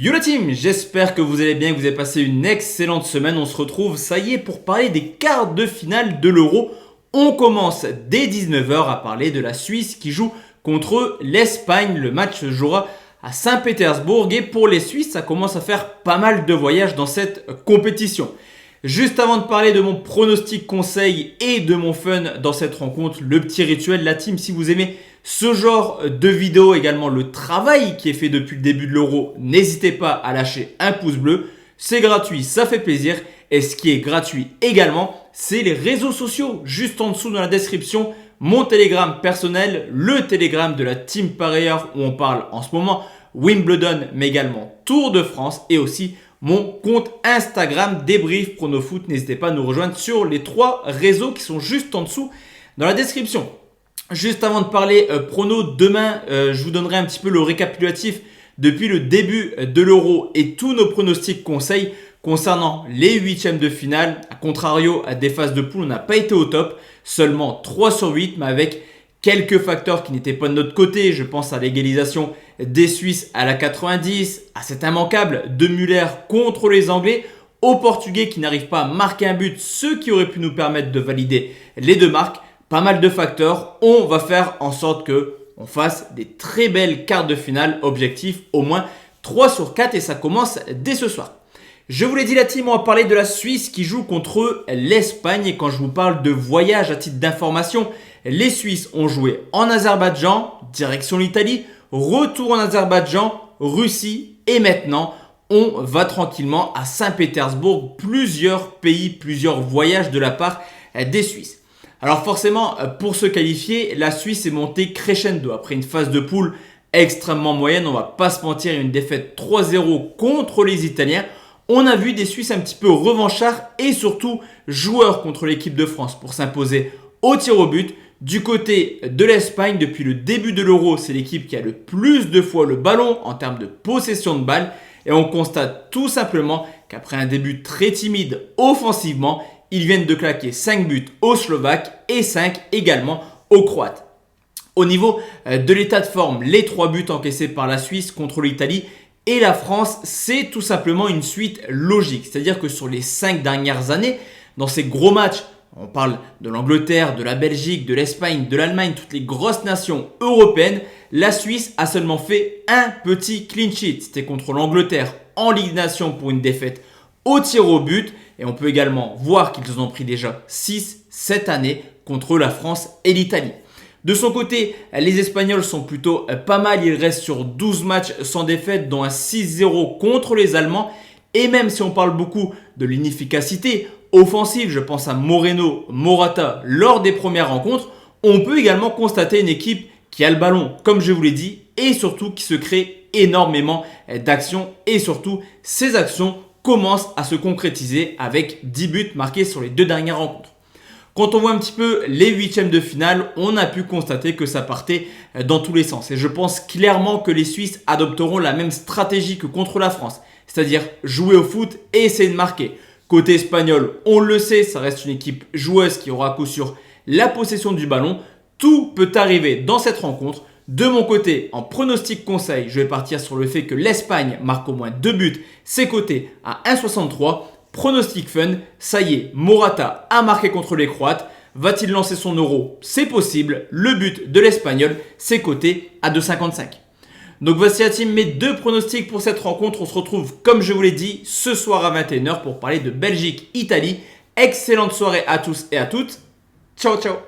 Yo la team, j'espère que vous allez bien, que vous avez passé une excellente semaine. On se retrouve, ça y est, pour parler des quarts de finale de l'Euro. On commence dès 19 h à parler de la Suisse qui joue contre l'Espagne. Le match se jouera à Saint-Pétersbourg et pour les Suisses, ça commence à faire pas mal de voyages dans cette compétition. Juste avant de parler de mon pronostic conseil et de mon fun dans cette rencontre, le petit rituel, la team, si vous aimez ce genre de vidéo, également le travail qui est fait depuis le début de l'Euro, n'hésitez pas à lâcher un pouce bleu. C'est gratuit, ça fait plaisir. Et ce qui est gratuit également, c'est les réseaux sociaux. Juste en dessous dans la description, mon Telegram personnel, le Telegram de la team Parieur où on parle en ce moment Wimbledon, mais également Tour de France et aussi mon compte Instagram débrief pronofoot. N'hésitez pas à nous rejoindre sur les 3 réseaux qui sont juste en dessous dans la description. Juste avant de parler prono, demain, je vous donnerai un petit peu le récapitulatif depuis le début de l'Euro et tous nos pronostics conseils concernant les 8e de finale. A contrario à des phases de poule, on n'a pas été au top, seulement 3 sur 8, mais avec quelques facteurs qui n'étaient pas de notre côté. Je pense à l'égalisation des Suisses à la 90, à cet immanquable de Müller contre les Anglais, aux Portugais qui n'arrivent pas à marquer un but, ce qui aurait pu nous permettre de valider les 2 marques. Pas mal de facteurs. On va faire en sorte que on fasse des très belles quarts de finale. Objectif au moins 3 sur 4 et ça commence dès ce soir. Je vous l'ai dit la team, on va parler de la Suisse qui joue contre l'Espagne. Et quand je vous parle de voyage à titre d'information, les Suisses ont joué en Azerbaïdjan, direction l'Italie, retour en Azerbaïdjan, Russie et maintenant on va tranquillement à Saint-Pétersbourg. Plusieurs pays, plusieurs voyages de la part des Suisses. Alors forcément, pour se qualifier, la Suisse est montée crescendo après une phase de poule extrêmement moyenne. On va pas se mentir, une défaite 3-0 contre les Italiens. On a vu des Suisses un petit peu revanchards et surtout joueurs contre l'équipe de France pour s'imposer au tir au but. Du côté de l'Espagne, depuis le début de l'Euro, c'est l'équipe qui a le plus de fois le ballon en termes de possession de balle. Et on constate tout simplement qu'après un début très timide offensivement, ils viennent de claquer 5 buts aux Slovaques et 5 également aux Croates. Au niveau de l'état de forme, les 3 buts encaissés par la Suisse contre l'Italie et la France, c'est tout simplement une suite logique. C'est-à-dire que sur les 5 dernières années, dans ces gros matchs, on parle de l'Angleterre, de la Belgique, de l'Espagne, de l'Allemagne, toutes les grosses nations européennes, la Suisse a seulement fait un petit clean sheet. C'était contre l'Angleterre en Ligue des Nations pour une défaite au tir au but. Et on peut également voir qu'ils ont pris déjà 6 cette année contre la France et l'Italie. De son côté, les Espagnols sont plutôt pas mal. Ils restent sur 12 matchs sans défaite, dont un 6-0 contre les Allemands. Et même si on parle beaucoup de l'inefficacité offensive, je pense à Moreno, Morata lors des premières rencontres, on peut également constater une équipe qui a le ballon, comme je vous l'ai dit, et surtout qui se crée énormément d'actions. Et surtout, ces actions commence à se concrétiser avec 10 buts marqués sur les 2 dernières rencontres. Quand on voit un petit peu les 8e de finale, on a pu constater que ça partait dans tous les sens. Et je pense clairement que les Suisses adopteront la même stratégie que contre la France, c'est-à-dire jouer au foot et essayer de marquer. Côté espagnol, on le sait, ça reste une équipe joueuse qui aura à coup sûr la possession du ballon. Tout peut arriver dans cette rencontre. De mon côté, en pronostic conseil, je vais partir sur le fait que l'Espagne marque au moins 2 buts. C'est coté à 1,63. Pronostic fun, ça y est, Morata a marqué contre les Croates. Va-t-il lancer son euro? C'est possible. Le but de l'Espagnol, c'est coté à 2,55. Donc voici la team, mes 2 pronostics pour cette rencontre. On se retrouve, comme je vous l'ai dit, ce soir à 21 h pour parler de Belgique-Italie. Excellente soirée à tous et à toutes. Ciao, ciao.